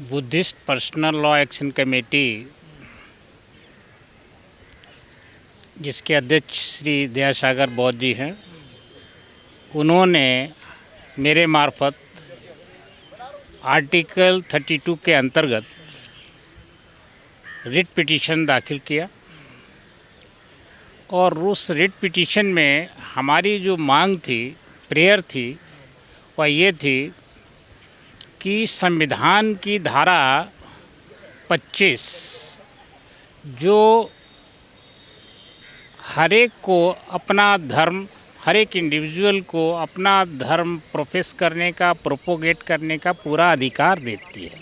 Buddhist personal law action committee, जिसके अध्यक्ष श्री दयासागर बौद्ध जी हैं, उन्होंने मेरे मार्फत आर्टिकल 32 के अंतर्गत रिट पिटीशन दाखिल किया और उस रिट पिटीशन में हमारी जो मांग थी, प्रेयर थी, वह ये थी कि संविधान की धारा 25 जो हर एक को अपना धर्म, हर एक इंडिविजुअल को अपना धर्म प्रोफेस करने का, प्रोपोगेट करने का पूरा अधिकार देती है।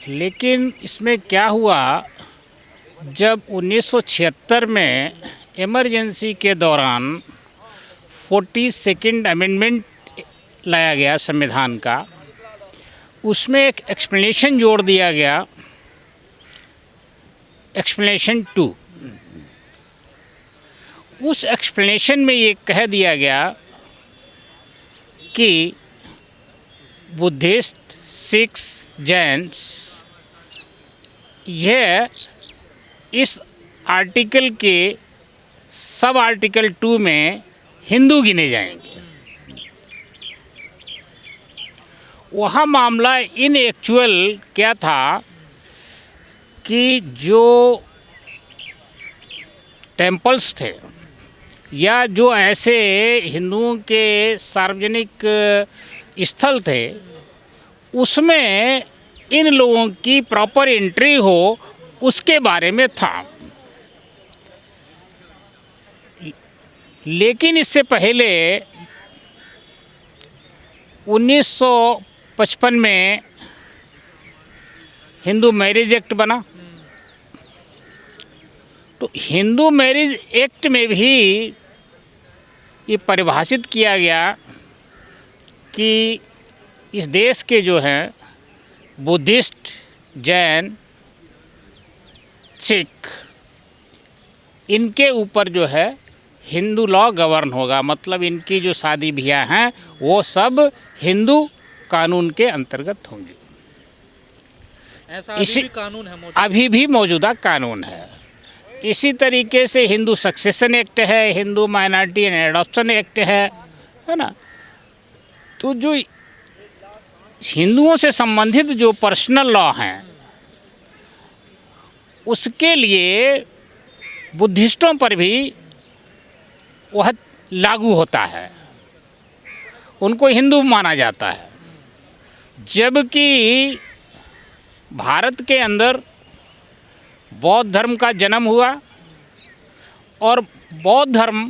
लेकिन इसमें क्या हुआ, जब 1976 में इमरजेंसी के दौरान 42nd अमेंडमेंट लाया गया संविधान का, उसमें एक एक्सप्लेनेशन जोड़ दिया गया, एक्सप्लेनेशन 2। उस एक्सप्लेनेशन में ये कह दिया गया कि बुद्धिस्ट, सिख्स, जैन्स यह इस आर्टिकल के सब आर्टिकल 2 में हिंदू गिने जाएंगे। वहाँ मामला इन एक्चुअल क्या था कि जो टेम्पल्स थे या जो ऐसे हिंदुओं के सार्वजनिक स्थल थे, उसमें इन लोगों की प्रॉपर एंट्री हो, उसके बारे में था। लेकिन इससे पहले 1955 में हिंदू मैरिज एक्ट बना, तो हिंदू मैरिज एक्ट में भी ये परिभाषित किया गया कि इस देश के जो हैं बुद्धिस्ट, जैन, सिख, इनके ऊपर जो है हिंदू लॉ गवर्न होगा। मतलब इनकी जो शादी ब्याह हैं वो सब हिंदू कानून के अंतर्गत होंगे। ऐसा अभी भी कानून है, अभी भी मौजूदा कानून है। इसी तरीके से हिंदू सक्सेशन एक्ट है, Hindu minority and adoption act है ना। तो जो हिंदुओं से संबंधित जो पर्सनल लॉ हैं, उसके लिए बुद्धिस्टों पर भी वह लागू होता है, उनको हिंदू माना जाता है। जबकि भारत के अंदर बौद्ध धर्म का जन्म हुआ और बौद्ध धर्म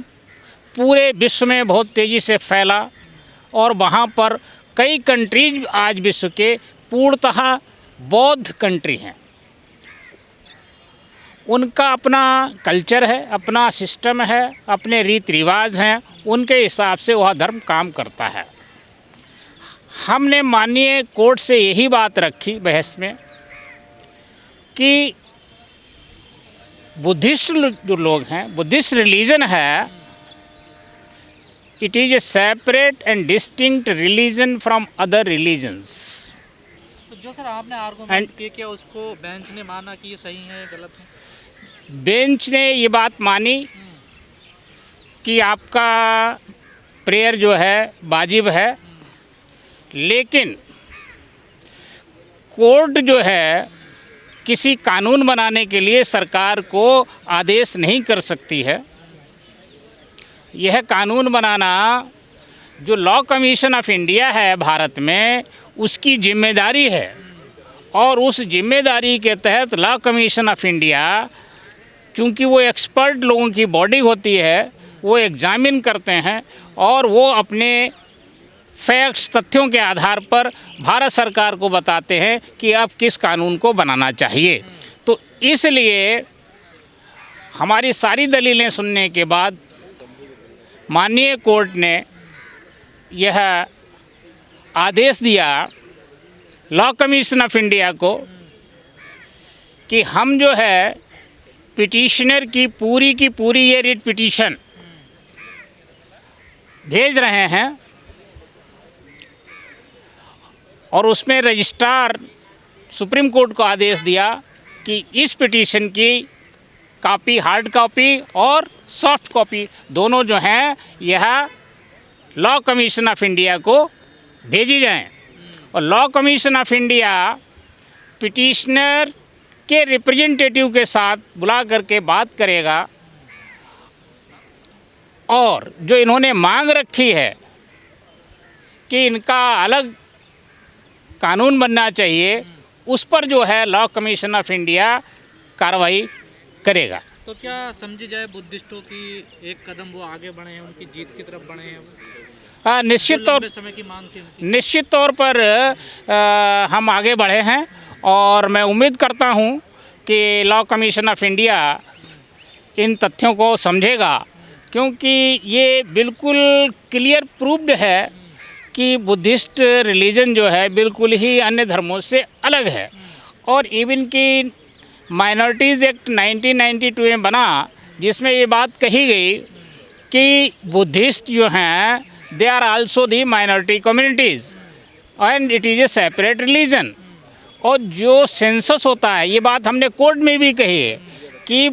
पूरे विश्व में बहुत तेज़ी से फैला और वहाँ पर कई कंट्रीज आज विश्व के पूर्णतः बौद्ध कंट्री हैं। उनका अपना कल्चर है, अपना सिस्टम है, अपने रीति रिवाज हैं, उनके हिसाब से वह धर्म काम करता है। हमने माननीय कोर्ट से यही बात रखी बहस में कि बुद्धिस्ट जो लोग हैं, बुद्धिस्ट रिलीजन है, it is a separate and distinct religion from other religions. तो जो सर आपने आर्गुमेंट किया उसको बेंच ने माना कि ये सही है, गलत है? बेंच ने ये बात मानी कि आपका प्रेयर जो है वाजिब है, लेकिन कोर्ट जो है किसी कानून बनाने के लिए सरकार को आदेश नहीं कर सकती है। यह कानून बनाना जो लॉ कमीशन ऑफ इंडिया है भारत में, उसकी जिम्मेदारी है। और उस जिम्मेदारी के तहत लॉ कमीशन ऑफ इंडिया, चूँकि वो एक्सपर्ट लोगों की बॉडी होती है, वो एग्जामिन करते हैं और वो अपने फैक्ट्स, तथ्यों के आधार पर भारत सरकार को बताते हैं कि अब किस कानून को बनाना चाहिए। तो इसलिए हमारी सारी दलीलें सुनने के बाद माननीय कोर्ट ने यह आदेश दिया लॉ कमीशन ऑफ इंडिया को कि हम जो है पिटीशनर की पूरी ये रिट पिटीशन भेज रहे हैं और उसमें रजिस्ट्रार सुप्रीम कोर्ट को आदेश दिया कि इस पिटीशन की कॉपी, हार्ड कॉपी और सॉफ्ट कॉपी दोनों जो हैं यह लॉ कमीशन ऑफ इंडिया को भेजी जाएं। और law commission of India petitioner के रिप्रेजेंटेटिव के साथ बुला करके बात करेगा और जो इन्होंने मांग रखी है कि इनका अलग कानून बनना चाहिए, उस पर जो है लॉ कमीशन ऑफ इंडिया कार्रवाई करेगा। तो क्या समझी जाए बुद्धिस्टों की एक कदम वो आगे बढ़े हैं, उनकी जीत की तरफ बढ़े हैं? हाँ, समय की मांग थी निश्चित तौर पर हम आगे बढ़े हैं और मैं उम्मीद करता हूँ कि law commission of India in तथ्यों को समझेगा, क्योंकि ये बिल्कुल क्लियर प्रूव्ड है कि बुद्धिस्ट रिलीजन जो है बिल्कुल ही अन्य धर्मों से अलग है। और इवन की माइनॉरिटीज़ एक्ट 1992 में बना, जिसमें ये बात कही गई कि बुद्धिस्ट जो हैं they are also the minority communities and it is a separate religion. और जो सेंसस होता है, ये बात हमने कोर्ट में भी कही है कि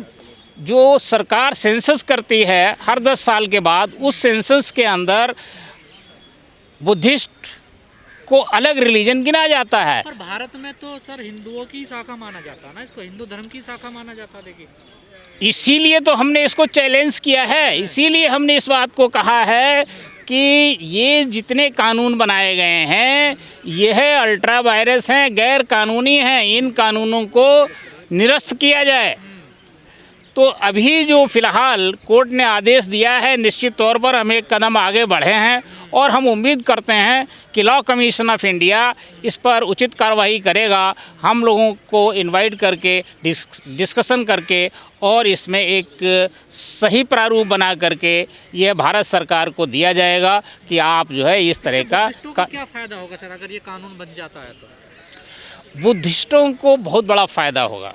जो सरकार सेंसस करती है हर 10 साल के बाद, उस सेंसस के अंदर बुद्धिस्ट को अलग रिलीजन गिना जाता है। पर भारत में तो सर हिंदुओं की शाखा माना जाता है ना, इसको हिंदू धर्म की शाखा माना जाता है। देखिए, इसीलिए तो हमने इसको चैलेंज किया है, इसीलिए हमने इस बात को कहा है कि ये जितने कानून बनाए गए हैं यह अल्ट्रा वायरस हैं, गैर कानूनी हैं, इन कानूनों को निरस्त किया जाए। तो अभी जो फ़िलहाल कोर्ट ने आदेश दिया है, निश्चित तौर पर हम एक कदम आगे बढ़े हैं और हम उम्मीद करते हैं कि लॉ कमीशन ऑफ इंडिया इस पर उचित कार्रवाई करेगा। हम लोगों को इनवाइट करके डिस्कशन करके और इसमें एक सही प्रारूप बना करके यह भारत सरकार को दिया जाएगा कि आप जो है इस तरह का क्या फ़ायदा होगा सर अगर ये कानून बन जाता है? तो बुद्धिस्टों को बहुत बड़ा फ़ायदा होगा।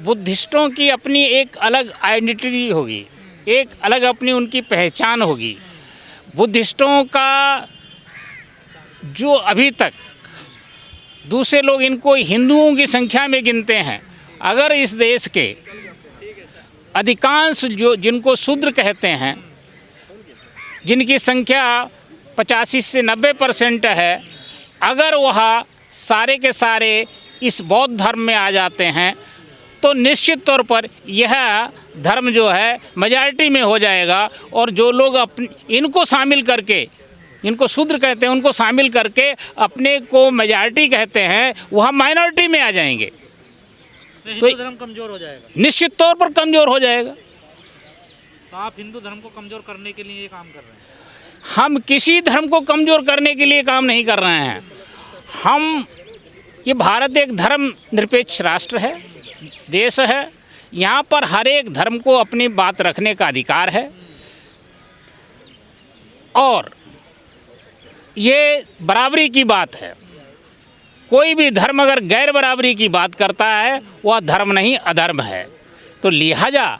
बुद्धिस्टों की अपनी एक अलग आइडेंटिटी होगी, एक अलग अपनी उनकी पहचान होगी। बुद्धिस्टों का जो अभी तक दूसरे लोग इनको हिंदुओं की संख्या में गिनते हैं, अगर इस देश के अधिकांश जो जिनको शूद्र कहते हैं, जिनकी संख्या 85 से 90% है, अगर वह सारे के सारे इस बौद्ध धर्म में आ जाते हैं तो निश्चित तौर पर यह धर्म जो है मेजॉरिटी में हो जाएगा। और जो लोग इनको शामिल करके, इनको शूद्र कहते हैं, उनको शामिल करके अपने को मेजॉरिटी कहते हैं, वह माइनॉरिटी में आ जाएंगे। तो हिंदू धर्म कमज़ोर हो जाएगा, निश्चित तौर पर कमज़ोर हो जाएगा। तो आप हिंदू धर्म को कमज़ोर करने के लिए ये काम कर रहे हैं? हम किसी धर्म को कमज़ोर करने के लिए काम नहीं कर रहे हैं। ये भारत एक धर्म निरपेक्ष राष्ट्र है, देश है। यहाँ पर हर एक धर्म को अपनी बात रखने का अधिकार है और ये बराबरी की बात है। कोई भी धर्म अगर गैर बराबरी की बात करता है वह धर्म नहीं, अधर्म है। तो लिहाजा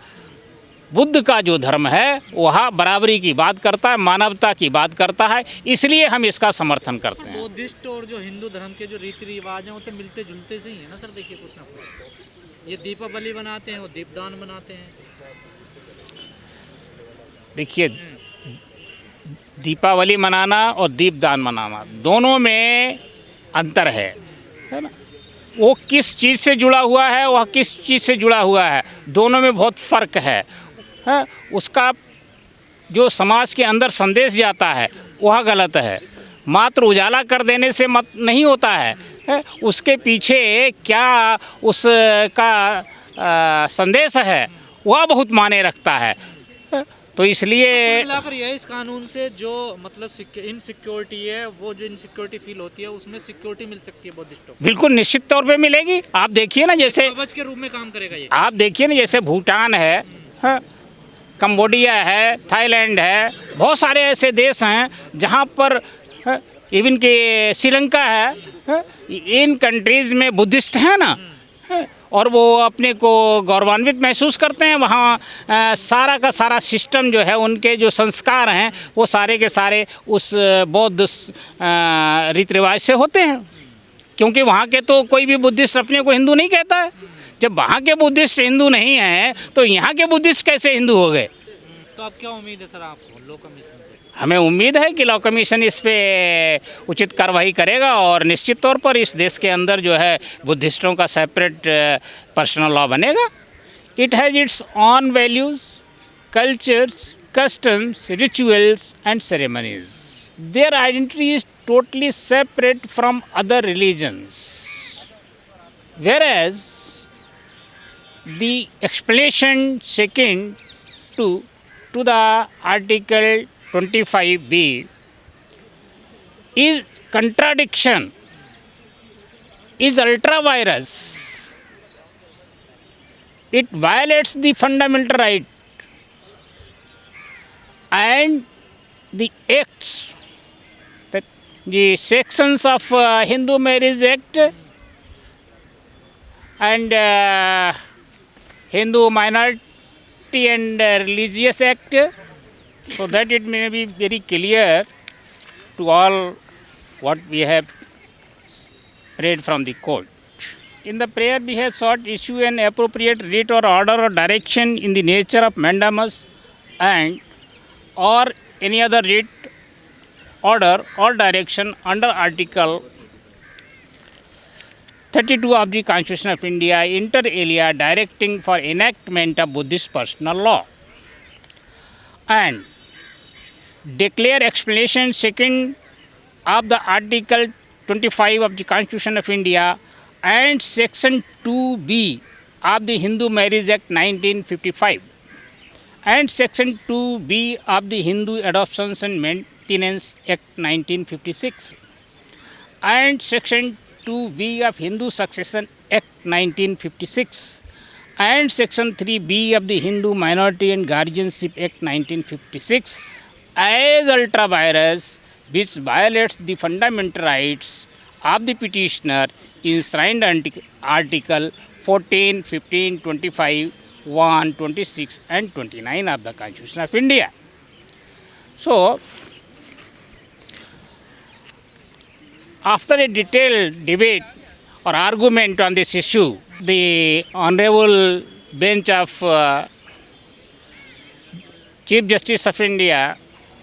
बुद्ध का जो धर्म है वह बराबरी की बात करता है, मानवता की बात करता है, इसलिए हम इसका समर्थन करते हैं। बुद्धिस्ट और जो हिंदू धर्म के जो रीति रिवाज हैं वो तो मिलते जुलते से ही है ना सर। देखिए, कुछ ना कुछ ये दीपावली बनाते हैं, वो दीपदान बनाते हैं। देखिए, दीपावली मनाना और दीपदान मनाना दोनों में अंतर है ना। वो किस चीज़ से जुड़ा हुआ है, वह किस चीज़ से जुड़ा हुआ है, दोनों में बहुत फ़र्क है। उसका जो समाज के अंदर संदेश जाता है वह गलत है। मात्र उजाला कर देने से मत नहीं होता है, उसके पीछे क्या उसका संदेश है वह बहुत मायने रखता है। तो इसलिए मिलाकर यह इस कानून से जो मतलब इनसिक्योरिटी है, वो जो इनसिक्योरिटी फील होती है उसमें सिक्योरिटी मिल सकती है बुद्धिस्टों को। बिल्कुल निश्चित तौर पे मिलेगी। आप देखिए ना, जैसे कवच के रूप में काम करेगा ये। आप देखिए ना, जैसे भूटान है, कंबोडिया है, थाईलैंड है, बहुत सारे ऐसे देश हैं जहाँ पर इवन के श्रीलंका है, इन कंट्रीज़ में बुद्धिस्ट हैं ना, और वो अपने को गौरवान्वित महसूस करते हैं। वहाँ सारा का सारा सिस्टम जो है, उनके जो संस्कार हैं वो सारे के सारे उस बौद्ध रीति रिवाज से होते हैं, क्योंकि वहाँ के तो कोई भी बुद्धिस्ट अपने को हिंदू नहीं कहता है। जब वहाँ के बुद्धिस्ट हिंदू नहीं हैं तो यहाँ के बुद्धिस्ट कैसे हिंदू हो गए? तो अब क्या उम्मीद है सर आपको लॉ कमीशन से? हमें उम्मीद है कि लॉ कमीशन इस पे उचित कार्रवाई करेगा और निश्चित तौर पर इस देश के अंदर जो है बुद्धिस्टों का सेपरेट पर्सनल लॉ बनेगा। It has its on values, cultures, customs, rituals and ceremonies. Their identity is totally separate from other religions. Whereas the explanation second to the Article 25B is contradiction, is ultra virus. It violates the fundamental right and the acts, the sections of Hindu Marriage Act and Hindu Minority and Religious Act, so that it may be very clear to all what we have read from the court. In the prayer we have sought issue an appropriate writ or order or direction in the nature of mandamus and or any other writ, order or direction under Article 32 of the Constitution of India, inter alia, directing for enactment of Buddhist personal law, and declare explanation second of the Article 25 of the Constitution of India and Section 2B of the Hindu Marriage Act 1955 and Section 2B of the Hindu Adoptions and Maintenance Act 1956 and Section 2B of Hindu Succession Act 1956 and Section 3B of the Hindu Minority and Guardianship Act 1956 as ultra vires, which violates the fundamental rights of the petitioner enshrined in Article 14, 15, 25, 1, 26 and 29 of the Constitution of India. So, after a detailed debate or argument on this issue, the Honorable Bench of Chief Justice of India